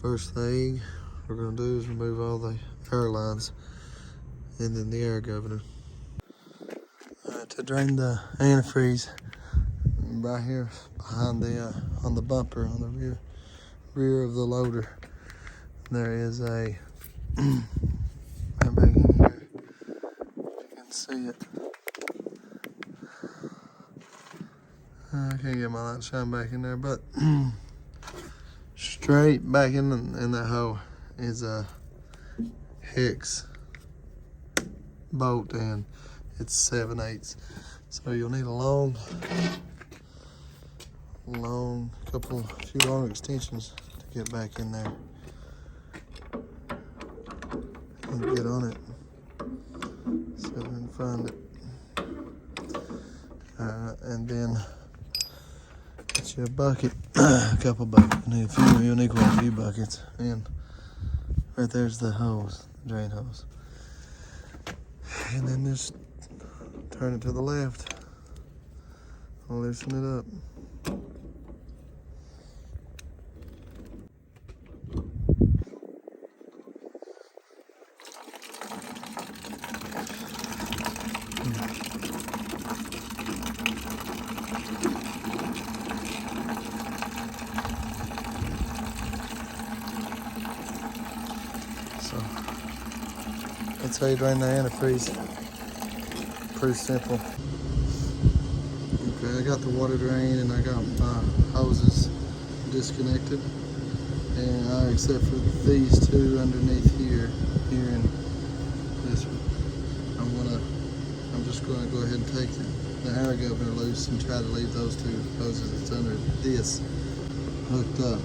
First thing we're gonna do is remove all the air lines and then the air governor. To drain the antifreeze, right here behind the on the bumper on the rear of the loader, there is a right back in here. You can see it. I can't get my light shine back in there, but straight back in that hole is a hex bolt, and it's 7/8. So you'll need a few long extensions to get back in there and get on it. So then find it, and then get you a bucket, a couple buckets. You'll need quite a few buckets, and right there's the hose, the drain hose. And then just turn it to the left. I'll loosen it up. So that's how you drain the antifreeze. Pretty simple. Okay, I got the water drain and I got my hoses disconnected, and except for these two underneath here and this one, I'm just gonna go ahead and take the air governor loose and try to leave those two hoses that's under this hooked up.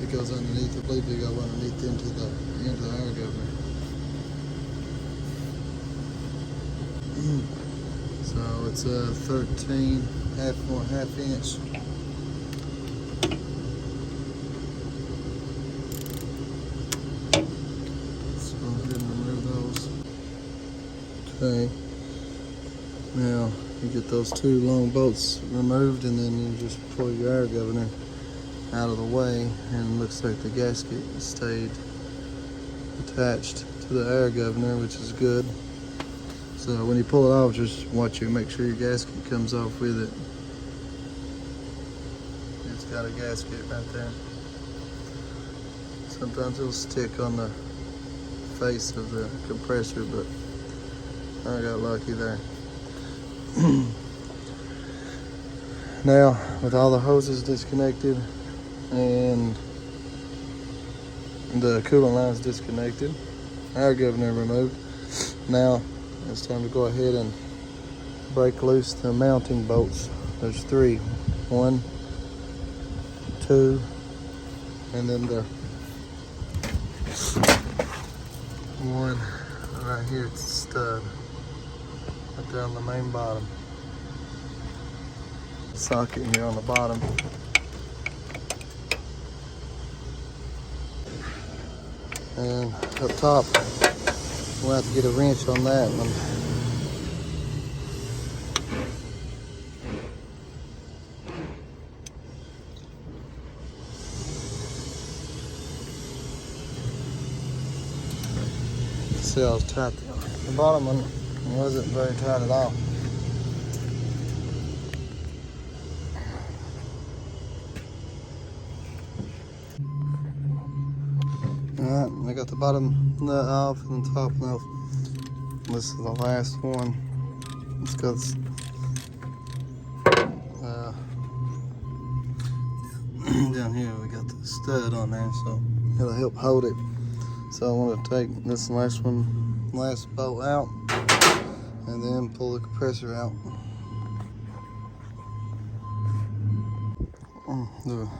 It goes underneath, I believe they go underneath into the air governor. So it's a 13 half inch. So go ahead and remove those. Okay. Now you get those two long bolts removed, and then you just pull your air governor out of the way, and it looks like the gasket stayed attached to the air governor, which is good. So when you pull it off, just make sure your gasket comes off with it. It's got a gasket right there. Sometimes it'll stick on the face of the compressor, but I got lucky there. Now, with all the hoses disconnected and the coolant lines disconnected, air governor removed, now it's time to go ahead and break loose the mounting bolts. There's 3. 1, 2, and then the one right here, it's a stud right there on the main bottom. Socket here on the bottom. And up top, we'll have to get a wrench on that one. See how it's tight. The bottom one wasn't very tight at all. Alright, I got the bottom nut off and the top nut off. This is the last one. It's got down here we got the stud on there, so it'll help hold it. So I want to take this last bolt out, and then pull the compressor out.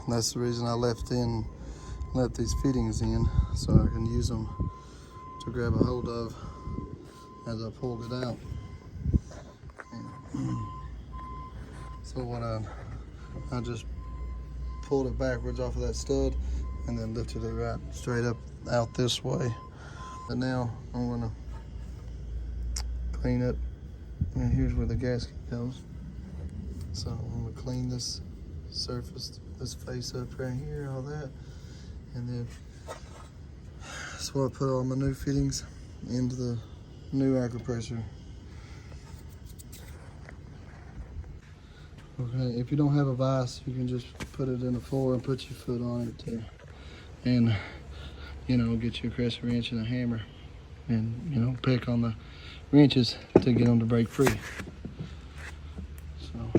That's the reason I left these fittings in, so I can use them to grab a hold of as I pulled it out. So what I just pulled it backwards off of that stud and then lifted it right straight up out this way. And now I'm gonna clean up, and here's where the gasket goes. So I'm gonna clean this surface, this face up right here, all that. And then that's where I put all my new fittings into the new air compressor. Okay, if you don't have a vise, you can just put it in the floor and put your foot on it too. And, you know, get your crescent wrench and a hammer and, you know, peck on the wrenches to get them to break free. So,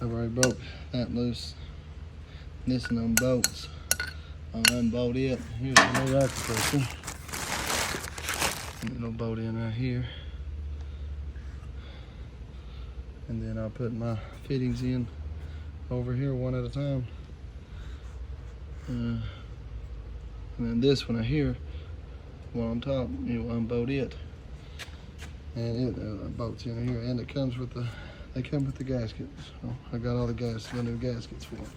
I've already broke that loose. This and them bolts. I'll unbolt it. Here's the new air compressor. It'll bolt in right here. And then I'll put my fittings in over here one at a time. And then this one right here, one on top, you unbolt it. And it bolts in here, and it comes with the, they come with the gaskets. So I got all the new gaskets for it.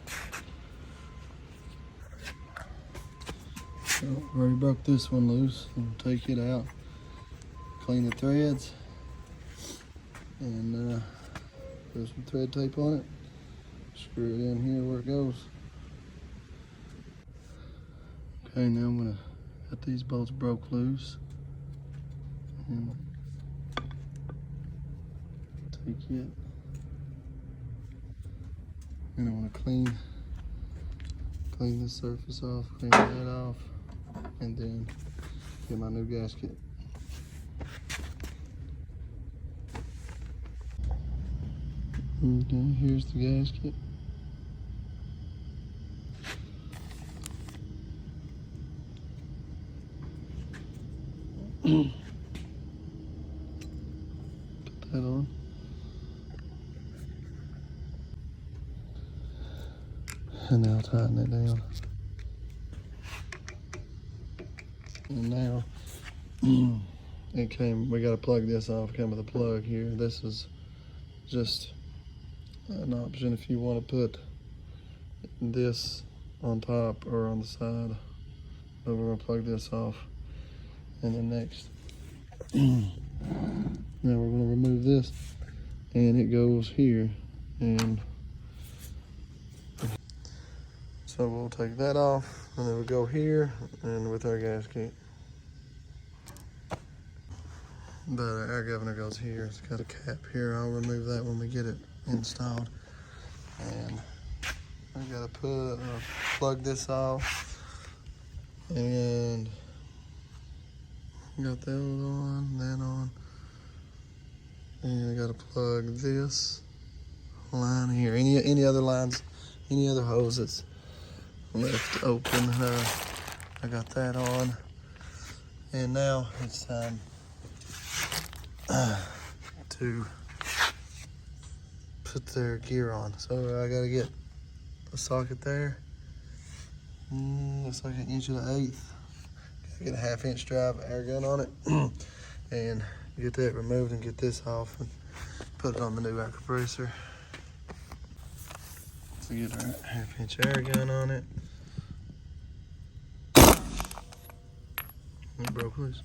So I already broke this one loose. I'll take it out, clean the threads, and put some thread tape on it. Screw it in here where it goes. Okay, now I'm gonna get these bolts broke loose. And take it. And I want to clean the surface off, clean that off, and then get my new gasket. Okay, here's the gasket. Put that on. And now tighten it down. And now we gotta plug this off. It came with a plug here. This is just an option if you want to put this on top or on the side. But we're gonna plug this off. And then next, now we're gonna remove this, and it goes here. And so we'll take that off, and then we'll go here, and with our gasket. But our air governor goes here. It's got a cap here. I'll remove that when we get it installed. And I gotta plug this off, and got that on, that on, and I gotta plug this line here. Any other lines, any other hose that's left open, I got that on. And now it's time to put their gear on. So I gotta get a socket there. Looks like 1 1/8. Get a 1/2-inch drive air gun on it, and get that removed and get this off and put it on the new air compressor. So get our 1/2-inch air gun on it. It broke loose.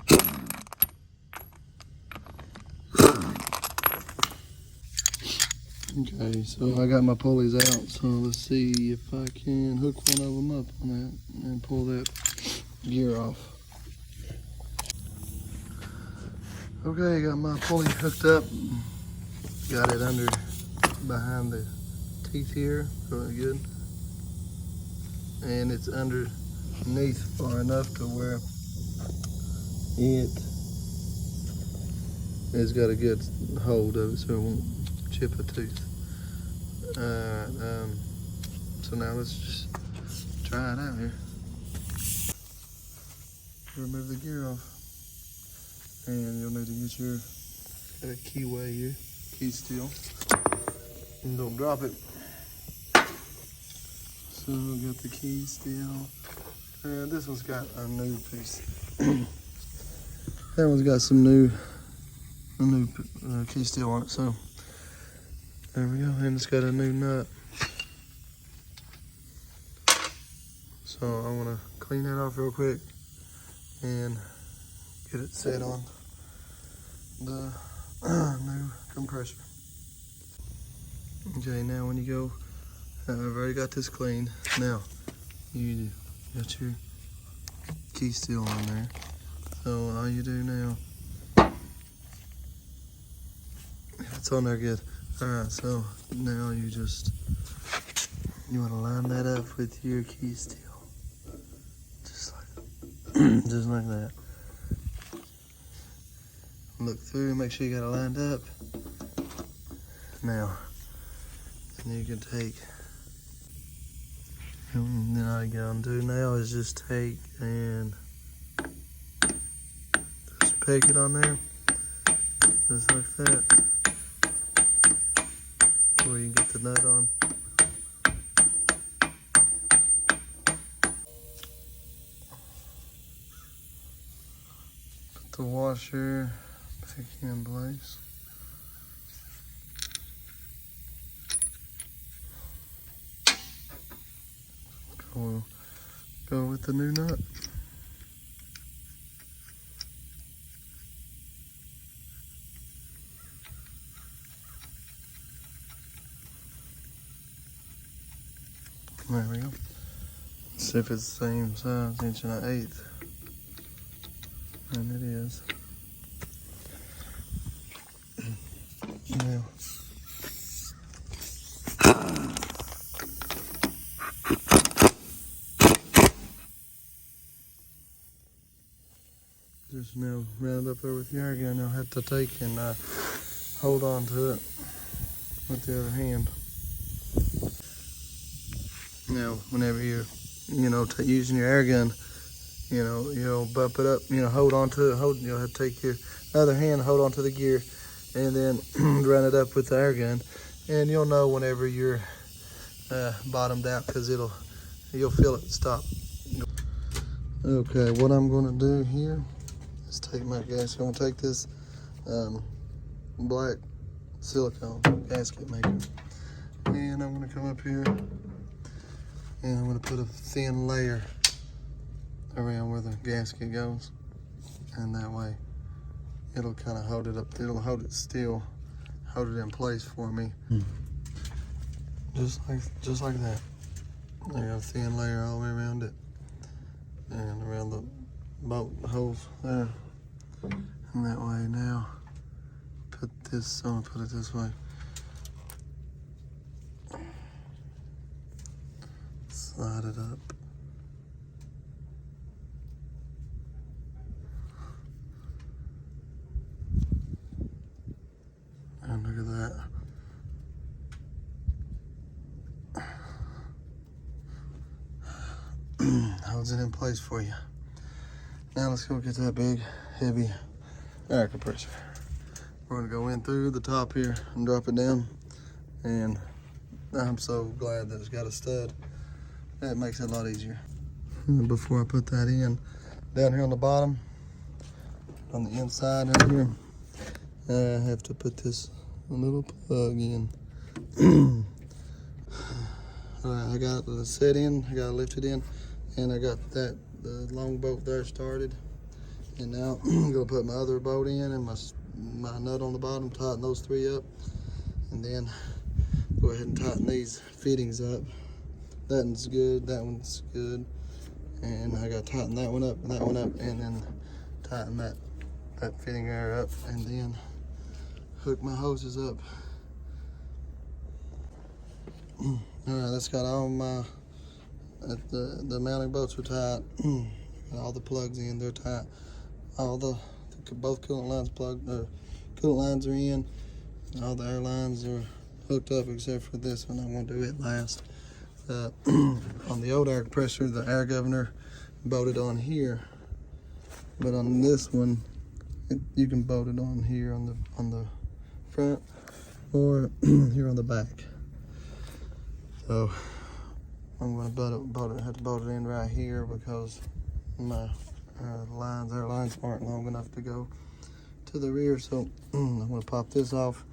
Okay, so I got my pulleys out, so let's see if I can hook one of them up on that and pull that gear off. Okay, got my pulley hooked up. Got it under behind the teeth here, really good. And it's underneath far enough to where it has got a good hold of it, so it won't chip a tooth. So now let's just try it out here. Remove the gear off. And you'll need to get your keyway here, key steel, and don't drop it. So we got the key steel. This one's got a new piece. That one's got some new key steel on it. So there we go, and it's got a new nut. So I want to clean that off real quick and get it set on the new compressor. Okay, now when you go, I've already got this cleaned. Now, you got your key still on there. So all you do now, it's on there good. Alright, so now you want to line that up with your key steel. Just like that. Look through, make sure you got it lined up. Now, then you can take, and then all you gotta do now is just take and just peg it on there, just like that, where you can get the nut on. Put the washer back in place. Go with the new nut. There we go. See if it's the same size, 1/8". And it is. Now, just now round up there with your again. You'll have to take and hold on to it with the other hand. Now, whenever you're, using your air gun, you'll bump it up, hold on to it, you'll have to take your other hand, hold on to the gear, and then run it up with the air gun. And you'll know whenever you're bottomed out, because you'll feel it stop. Okay, what I'm gonna do here is take my gasket. I'm gonna take this black silicone gasket maker, and I'm gonna come up here and I'm gonna put a thin layer around where the gasket goes, and that way it'll kind of hold it up, it'll hold it still, hold it in place for me. Just like that. I got a thin layer all the way around it and around the bolt holes there, and that way now I'm gonna put it this way. Slide it up. And look at that. Holds it in place for you. Now let's go get that big, heavy air compressor. We're gonna go in through the top here and drop it down. And I'm so glad that it's got a stud. That makes it a lot easier. And before I put that in, down here on the bottom, on the inside right here, I have to put this little plug in. Alright, I got it set in, I got it lifted in, and I got the long bolt there started. And now I'm gonna put my other bolt in and my nut on the bottom, tighten those three up, and then go ahead and tighten these fittings up. That one's good, that one's good, and I gotta tighten that one up, and then tighten that fitting there up, and then hook my hoses up. All right, that's got all my, the mounting bolts are tight, all the plugs in, they're tight. Both coolant lines coolant lines are in, all the air lines are hooked up except for this one. I'm gonna do it last. On the old air compressor, the air governor bolted on here, but on this one, you can bolt it on here on the front or here on the back. So I'm going to have to bolt it in right here because my air lines aren't long enough to go to the rear. So I'm going to pop this off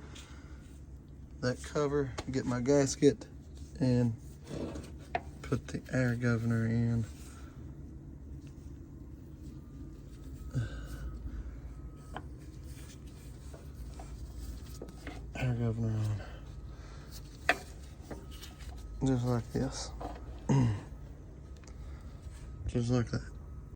that cover, get my gasket, and put the air governor in. Air governor on. Just like this. just like that.